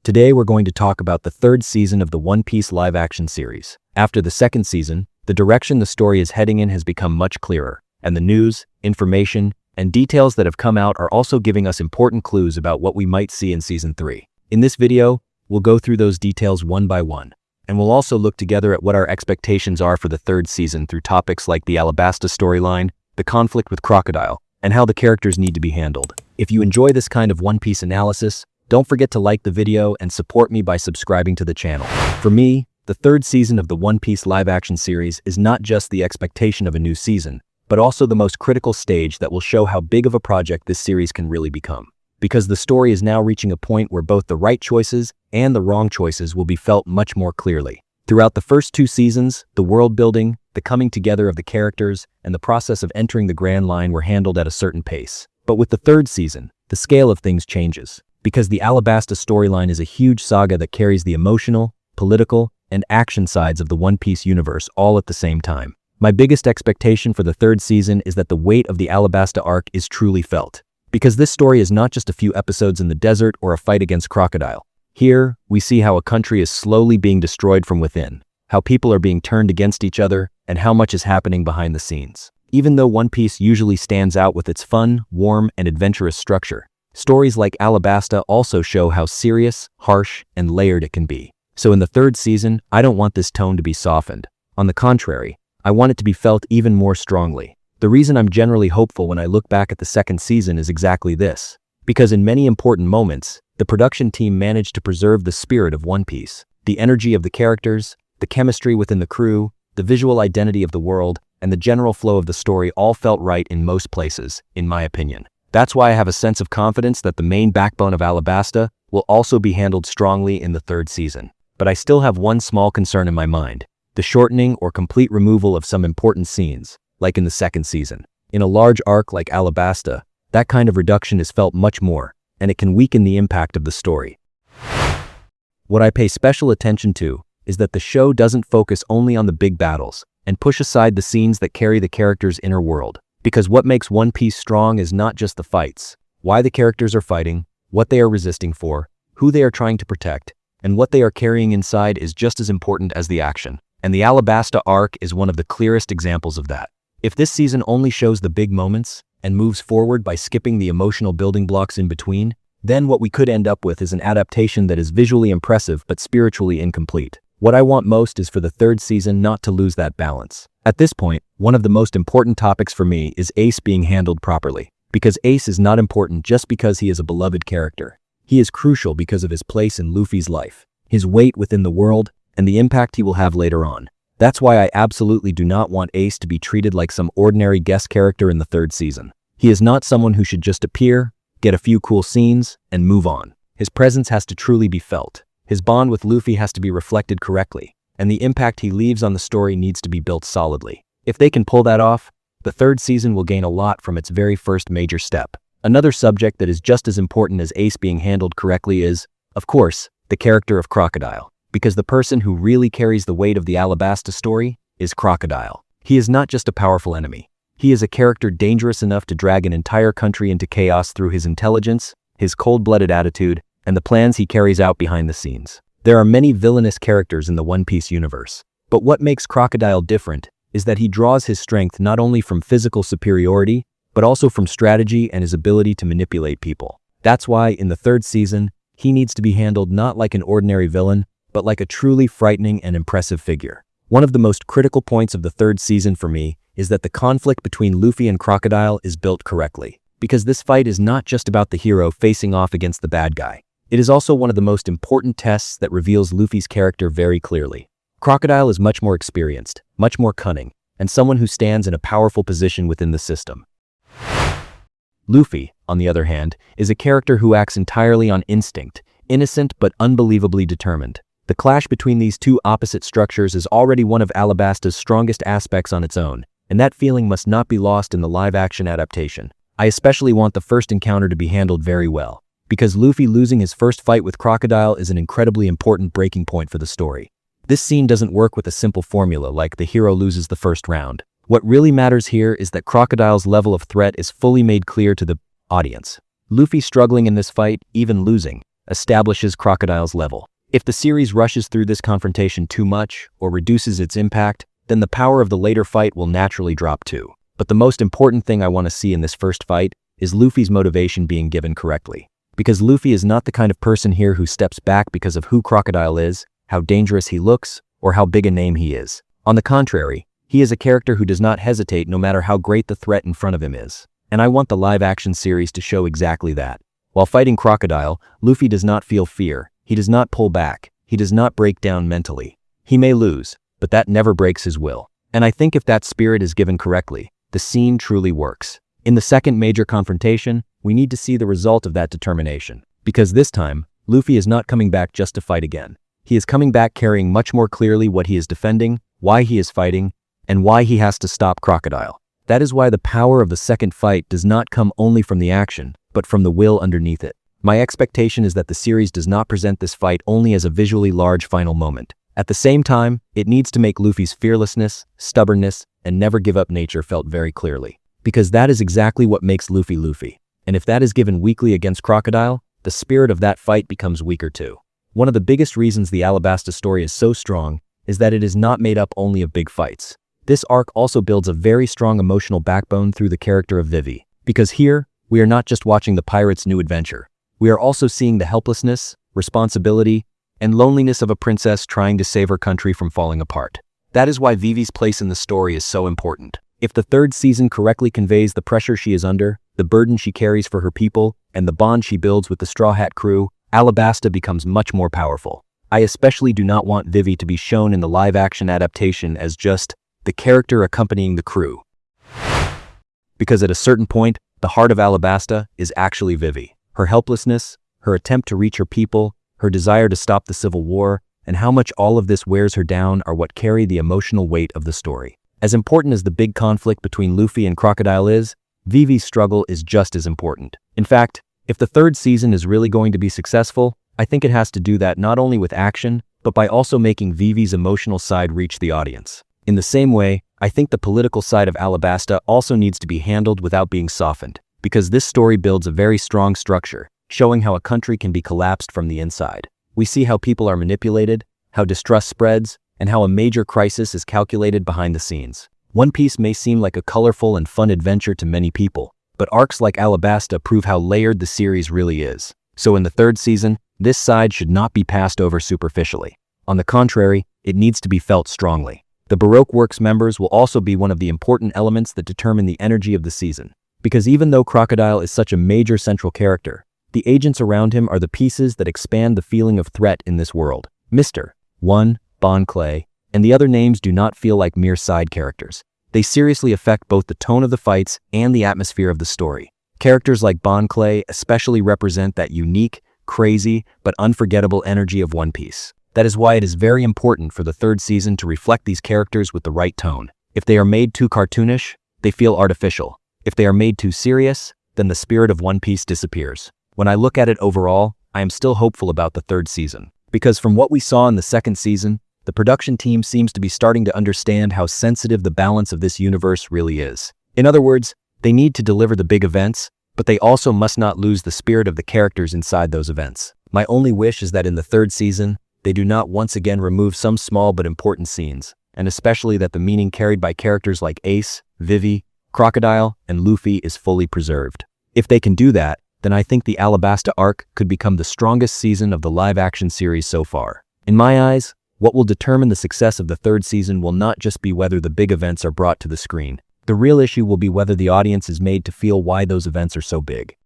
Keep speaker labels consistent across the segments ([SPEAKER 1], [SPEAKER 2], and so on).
[SPEAKER 1] Today we're going to talk about the third season of the One Piece live-action series. After the second season, the direction the story is heading in has become much clearer, and the news, information, and details that have come out are also giving us important clues about what we might see in Season 3. In this video, we'll go through those details one by one, and we'll also look together at what our expectations are for the third season through topics like the Alabasta storyline, the conflict with Crocodile, and how the characters need to be handled. If you enjoy this kind of One Piece analysis, don't forget to like the video and support me by subscribing to the channel. For me, the third season of the One Piece live-action series is not just the expectation of a new season, but also the most critical stage that will show how big of a project this series can really become. Because the story is now reaching a point where both the right choices and the wrong choices will be felt much more clearly. Throughout the first two seasons, the world building, the coming together of the characters, and the process of entering the Grand Line were handled at a certain pace. But with the third season, the scale of things changes. Because the Alabasta storyline is a huge saga that carries the emotional, political, and action sides of the One Piece universe all at the same time. My biggest expectation for the third season is that the weight of the Alabasta Arc is truly felt. Because this story is not just a few episodes in the desert or a fight against Crocodile. Here, we see how a country is slowly being destroyed from within, how people are being turned against each other, and how much is happening behind the scenes. Even though One Piece usually stands out with its fun, warm, and adventurous structure, stories like Alabasta also show how serious, harsh, and layered it can be. So in the third season, I don't want this tone to be softened. On the contrary, I want it to be felt even more strongly. The reason I'm generally hopeful when I look back at the second season is exactly this. Because in many important moments, the production team managed to preserve the spirit of One Piece. The energy of the characters, the chemistry within the crew, the visual identity of the world, and the general flow of the story all felt right in most places, in my opinion. That's why I have a sense of confidence that the main backbone of Alabasta will also be handled strongly in the third season. But I still have one small concern in my mind: the shortening or complete removal of some important scenes, like in the second season. In a large arc like Alabasta, that kind of reduction is felt much more, and it can weaken the impact of the story. What I pay special attention to is that the show doesn't focus only on the big battles and push aside the scenes that carry the character's inner world. Because what makes One Piece strong is not just the fights, why the characters are fighting, what they are resisting for, who they are trying to protect, and what they are carrying inside is just as important as the action. And the Alabasta arc is one of the clearest examples of that. If this season only shows the big moments and moves forward by skipping the emotional building blocks in between, then what we could end up with is an adaptation that is visually impressive but spiritually incomplete. What I want most is for the third season not to lose that balance. At this point, one of the most important topics for me is Ace being handled properly. Because Ace is not important just because he is a beloved character. He is crucial because of his place in Luffy's life, his weight within the world, and the impact he will have later on. That's why I absolutely do not want Ace to be treated like some ordinary guest character in the third season. He is not someone who should just appear, get a few cool scenes, and move on. His presence has to truly be felt. His bond with Luffy has to be reflected correctly, and the impact he leaves on the story needs to be built solidly. If they can pull that off, the third season will gain a lot from its very first major step. Another subject that is just as important as Ace being handled correctly is, of course, the character of Crocodile. Because the person who really carries the weight of the Alabasta story is Crocodile. He is not just a powerful enemy. He is a character dangerous enough to drag an entire country into chaos through his intelligence, his cold-blooded attitude, and the plans he carries out behind the scenes. There are many villainous characters in the One Piece universe, but what makes Crocodile different is that he draws his strength not only from physical superiority, but also from strategy and his ability to manipulate people. That's why, in the third season, he needs to be handled not like an ordinary villain, but like a truly frightening and impressive figure. One of the most critical points of the third season for me is that the conflict between Luffy and Crocodile is built correctly. Because this fight is not just about the hero facing off against the bad guy. It is also one of the most important tests that reveals Luffy's character very clearly. Crocodile is much more experienced, much more cunning, and someone who stands in a powerful position within the system. Luffy, on the other hand, is a character who acts entirely on instinct, innocent but unbelievably determined. The clash between these two opposite structures is already one of Alabasta's strongest aspects on its own, and that feeling must not be lost in the live-action adaptation. I especially want the first encounter to be handled very well, because Luffy losing his first fight with Crocodile is an incredibly important breaking point for the story. This scene doesn't work with a simple formula like the hero loses the first round. What really matters here is that Crocodile's level of threat is fully made clear to the audience. Luffy struggling in this fight, even losing, establishes Crocodile's level. If the series rushes through this confrontation too much or reduces its impact, then the power of the later fight will naturally drop too. But the most important thing I want to see in this first fight is Luffy's motivation being given correctly. Because Luffy is not the kind of person here who steps back because of who Crocodile is, how dangerous he looks, or how big a name he is. On the contrary, he is a character who does not hesitate no matter how great the threat in front of him is. And I want the live-action series to show exactly that. While fighting Crocodile, Luffy does not feel fear. He does not pull back. He does not break down mentally. He may lose, but that never breaks his will. And I think if that spirit is given correctly, the scene truly works. In the second major confrontation, we need to see the result of that determination. Because this time, Luffy is not coming back just to fight again. He is coming back carrying much more clearly what he is defending, why he is fighting, and why he has to stop Crocodile. That is why the power of the second fight does not come only from the action, but from the will underneath it. My expectation is that the series does not present this fight only as a visually large final moment. At the same time, it needs to make Luffy's fearlessness, stubbornness, and never-give-up nature felt very clearly. Because that is exactly what makes Luffy Luffy. And if that is given weakly against Crocodile, the spirit of that fight becomes weaker too. One of the biggest reasons the Alabasta story is so strong is that it is not made up only of big fights. This arc also builds a very strong emotional backbone through the character of Vivi. Because here, we are not just watching the pirate's new adventure. We are also seeing the helplessness, responsibility, and loneliness of a princess trying to save her country from falling apart. That is why Vivi's place in the story is so important. If the third season correctly conveys the pressure she is under, the burden she carries for her people, and the bond she builds with the Straw Hat crew, Alabasta becomes much more powerful. I especially do not want Vivi to be shown in the live-action adaptation as just the character accompanying the crew. Because at a certain point, the heart of Alabasta is actually Vivi. Her helplessness, her attempt to reach her people, her desire to stop the civil war, and how much all of this wears her down are what carry the emotional weight of the story. As important as the big conflict between Luffy and Crocodile is, Vivi's struggle is just as important. In fact, if the third season is really going to be successful, I think it has to do that not only with action, but by also making Vivi's emotional side reach the audience. In the same way, I think the political side of Alabasta also needs to be handled without being softened, because this story builds a very strong structure, showing how a country can be collapsed from the inside. We see how people are manipulated, how distrust spreads, and how a major crisis is calculated behind the scenes. One Piece may seem like a colorful and fun adventure to many people, but arcs like Alabasta prove how layered the series really is. So in the third season, this side should not be passed over superficially. On the contrary, it needs to be felt strongly. The Baroque Works members will also be one of the important elements that determine the energy of the season. Because even though Crocodile is such a major central character, the agents around him are the pieces that expand the feeling of threat in this world. Mr. 1, Bon Clay, and the other names do not feel like mere side characters. They seriously affect both the tone of the fights and the atmosphere of the story. Characters like Bon Clay especially represent that unique, crazy, but unforgettable energy of One Piece. That is why it is very important for the third season to reflect these characters with the right tone. If they are made too cartoonish, they feel artificial. If they are made too serious, then the spirit of One Piece disappears. When I look at it overall, I am still hopeful about the third season. Because from what we saw in the second season, the production team seems to be starting to understand how sensitive the balance of this universe really is. In other words, they need to deliver the big events, but they also must not lose the spirit of the characters inside those events. My only wish is that in the third season, they do not once again remove some small but important scenes, and especially that the meaning carried by characters like Ace, Vivi, Crocodile, and Luffy is fully preserved. If they can do that, then I think the Alabasta Arc could become the strongest season of the live-action series so far. In my eyes, what will determine the success of the third season will not just be whether the big events are brought to the screen. The real issue will be whether the audience is made to feel why those events are so big.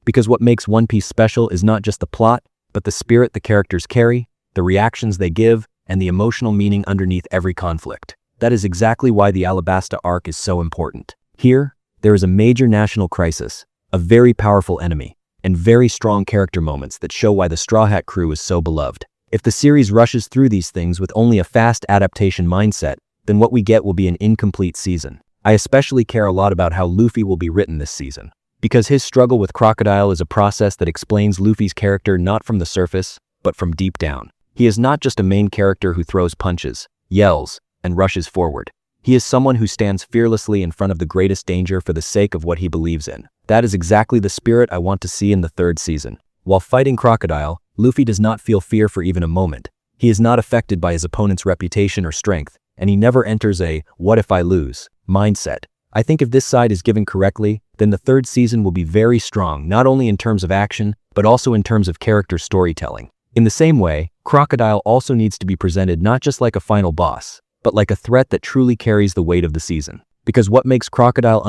[SPEAKER 1] Because what makes One Piece special is not just the plot, but the spirit the characters carry, the reactions they give, and the emotional meaning underneath every conflict. That is exactly why the Alabasta Arc is so important. Here, there is a major national crisis, a very powerful enemy, and very strong character moments that show why the Straw Hat crew is so beloved. If the series rushes through these things with only a fast adaptation mindset, then what we get will be an incomplete season. I especially care a lot about how Luffy will be written this season, because his struggle with Crocodile is a process that explains Luffy's character not from the surface, but from deep down. He is not just a main character who throws punches, yells, and rushes forward. He is someone who stands fearlessly in front of the greatest danger for the sake of what he believes in. That is exactly the spirit I want to see in the third season. While fighting Crocodile, Luffy does not feel fear for even a moment. He is not affected by his opponent's reputation or strength, and he never enters a "what if I lose" mindset. I think if this side is given correctly, then the third season will be very strong, not only in terms of action, but also in terms of character storytelling. In the same way, Crocodile also needs to be presented not just like a final boss, but like a threat that truly carries the weight of the season. Because what makes Crocodile